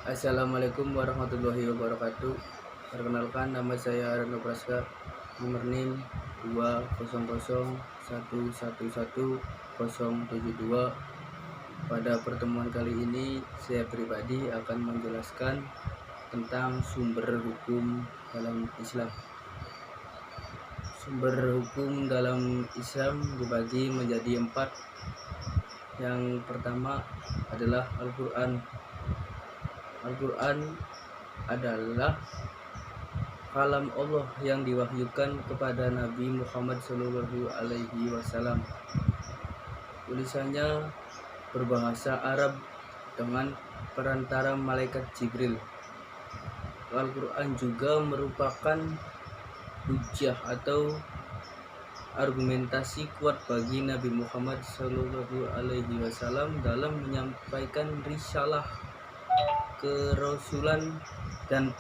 Assalamualaikum warahmatullahi wabarakatuh. Perkenalkan, nama saya Reno Praska, nomor NIM 20011111072. Pada pertemuan kali ini, saya pribadi akan menjelaskan tentang sumber hukum dalam Islam. Sumber hukum dalam Islam dibagi menjadi 4. Yang pertama adalah Al-Quran. Al-Quran adalah kalam Allah yang diwahyukan kepada Nabi Muhammad SAW. Tulisannya berbahasa Arab dengan perantara malaikat Jibril. Al-Quran juga merupakan hujjah atau argumentasi kuat bagi Nabi Muhammad SAW dalam menyampaikan risalah kerasulan dan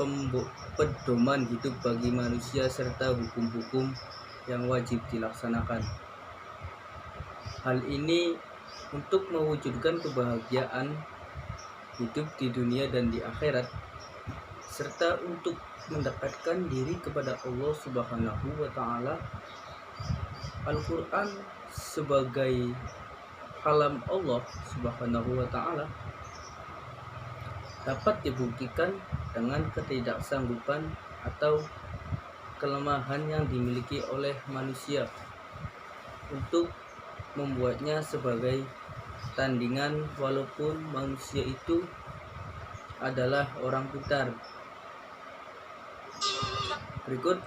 pedoman hidup bagi manusia serta hukum-hukum yang wajib dilaksanakan. Hal ini untuk mewujudkan kebahagiaan hidup di dunia dan di akhirat, serta untuk mendekatkan diri kepada Allah Subhanahu wa Ta'ala. Al-Quran sebagai kalam Allah Subhanahu wa Ta'ala dapat dibuktikan dengan ketidaksanggupan atau kelemahan yang dimiliki oleh manusia untuk membuatnya sebagai tandingan, walaupun manusia itu adalah orang pintar. Berikut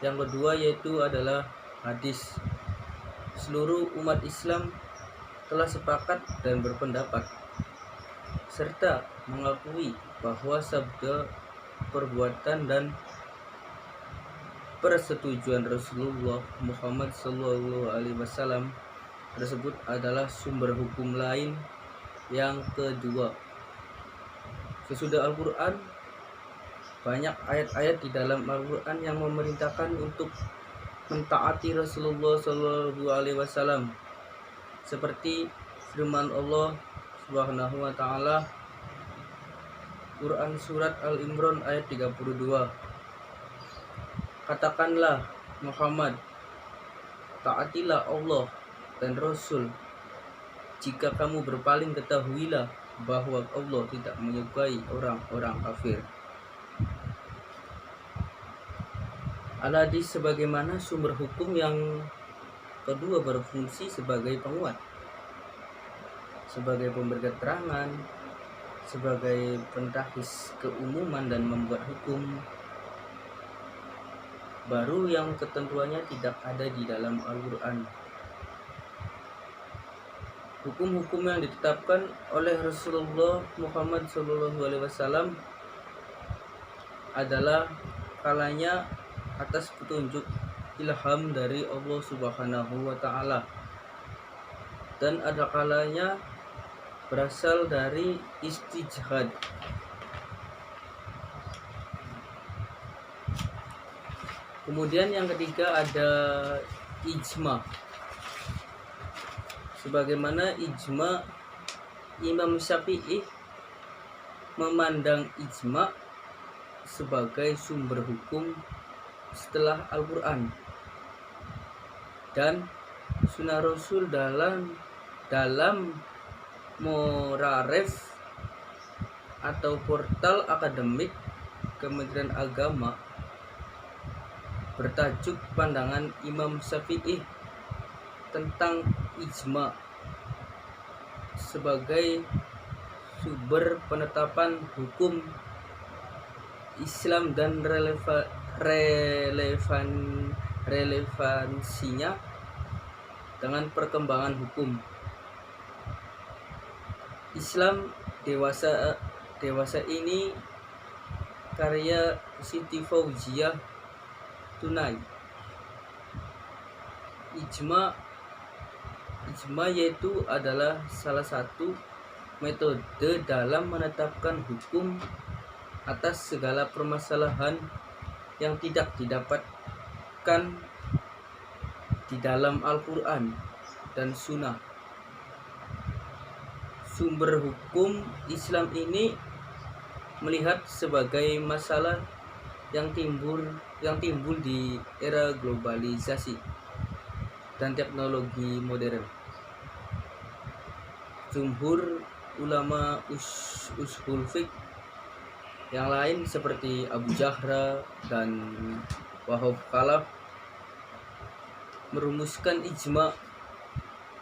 yang kedua yaitu adalah hadis. Seluruh umat Islam telah sepakat dan berpendapat serta mengakui bahwa sabda, perbuatan dan persetujuan Rasulullah Muhammad SAW tersebut adalah sumber hukum lain yang kedua. Sesudah Al-Quran, banyak ayat-ayat di dalam Al-Quran yang memerintahkan untuk mentaati Rasulullah SAW, seperti firman Allah Subhanahu wa Ta'ala, Quran Surat Al-Imran ayat 32. Katakanlah Muhammad, taatilah Allah dan Rasul. Jika kamu berpaling, ketahuilah bahwa Allah tidak menyukai orang-orang kafir. Al-Hadis sebagaimana sumber hukum yang kedua berfungsi sebagai penguat, sebagai pemberi keterangan, sebagai pentahis keumuman dan membuat hukum baru yang ketentuannya tidak ada di dalam Al-Quran. Hukum-hukum yang ditetapkan oleh Rasulullah Muhammad SAW adalah kalanya atas petunjuk ilham dari Allah Subhanahu wa Ta'ala, dan ada kalanya berasal dari istijhad. Kemudian yang ketiga ada ijma. Sebagaimana ijma, Imam Syafi'i memandang ijma sebagai sumber hukum setelah Al-Quran dan Sunnah Rasul dalam Moraref atau portal akademik Kementerian Agama bertajuk Pandangan Imam Syafi'i tentang ijma sebagai sumber penetapan hukum Islam dan relevansinya dengan perkembangan hukum Islam dewasa ini, karya Siti Fauziah Tunai. Ijma yaitu adalah salah satu metode dalam menetapkan hukum atas segala permasalahan yang tidak didapatkan di dalam Al-Quran dan Sunnah. Sumber hukum Islam ini melihat sebagai masalah yang timbul di era globalisasi dan teknologi modern. Jumhur ulama ushul fiqh yang lain seperti Abu Jahra dan Wahab Khalaf merumuskan ijma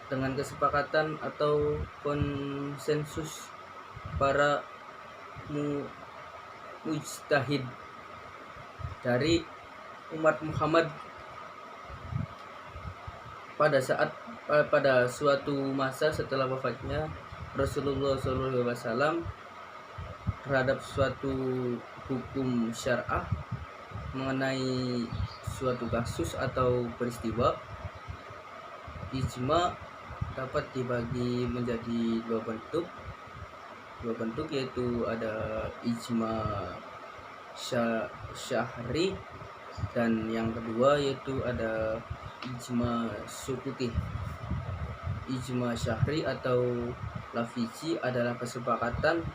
dengan kesepakatan atau konsensus para mujtahid dari umat Muhammad pada suatu masa setelah wafatnya Rasulullah SAW terhadap suatu hukum syar'ah mengenai suatu kasus atau peristiwa. Ijma dapat dibagi menjadi dua bentuk yaitu ada ijma syahri dan yang kedua yaitu ada ijma sukuti. Ijma syahri atau lafzi adalah kesepakatan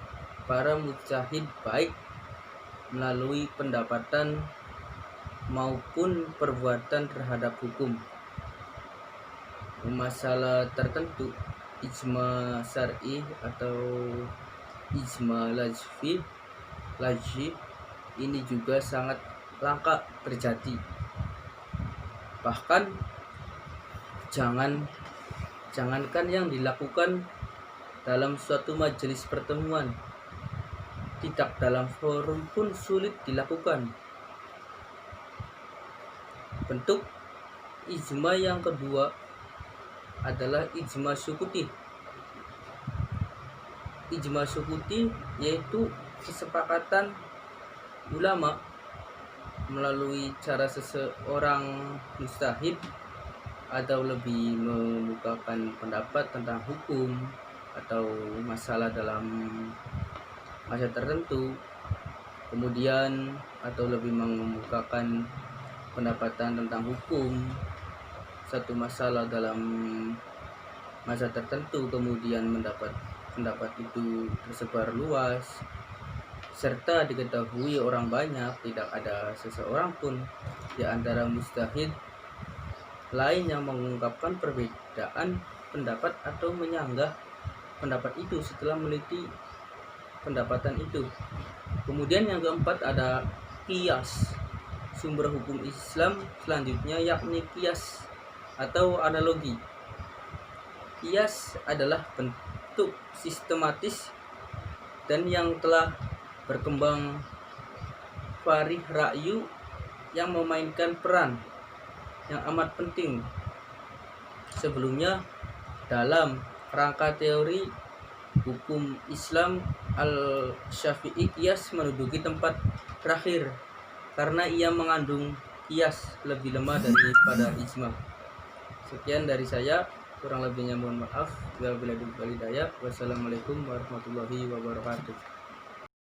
para mujtahid baik melalui pendapatan maupun perbuatan terhadap hukum masalah tertentu. Ijma syar'i atau ijma lajvi ini juga sangat langka terjadi. Bahkan jangankan yang dilakukan dalam suatu majelis pertemuan, tidak dalam forum pun sulit dilakukan. Bentuk ijma yang kedua adalah ijma sukuti. Ijma sukuti yaitu kesepakatan ulama melalui cara seseorang mujtahid atau lebih mengemukakan pendapat tentang hukum atau masalah dalam masa tertentu, kemudian atau lebih mengemukakan pendapatan tentang hukum satu masalah dalam masa tertentu, kemudian pendapat itu tersebar luas serta diketahui orang banyak, tidak ada seseorang pun di antara mujtahid lain yang mengungkapkan perbedaan pendapat atau menyanggah pendapat itu setelah meneliti pendapatan itu. Kemudian yang keempat ada qiyas, sumber hukum Islam selanjutnya yakni qiyas atau analogi. Qiyas adalah bentuk sistematis dan yang telah berkembang farih ra'yu yang memainkan peran yang amat penting sebelumnya dalam rangka teori hukum Islam. Al-Syafi'i qiyas menduduki tempat terakhir karena ia mengandung qiyas lebih lemah daripada ijma. Sekian dari saya, kurang lebihnya mohon maaf. Wassalamualaikum warahmatullahi wabarakatuh.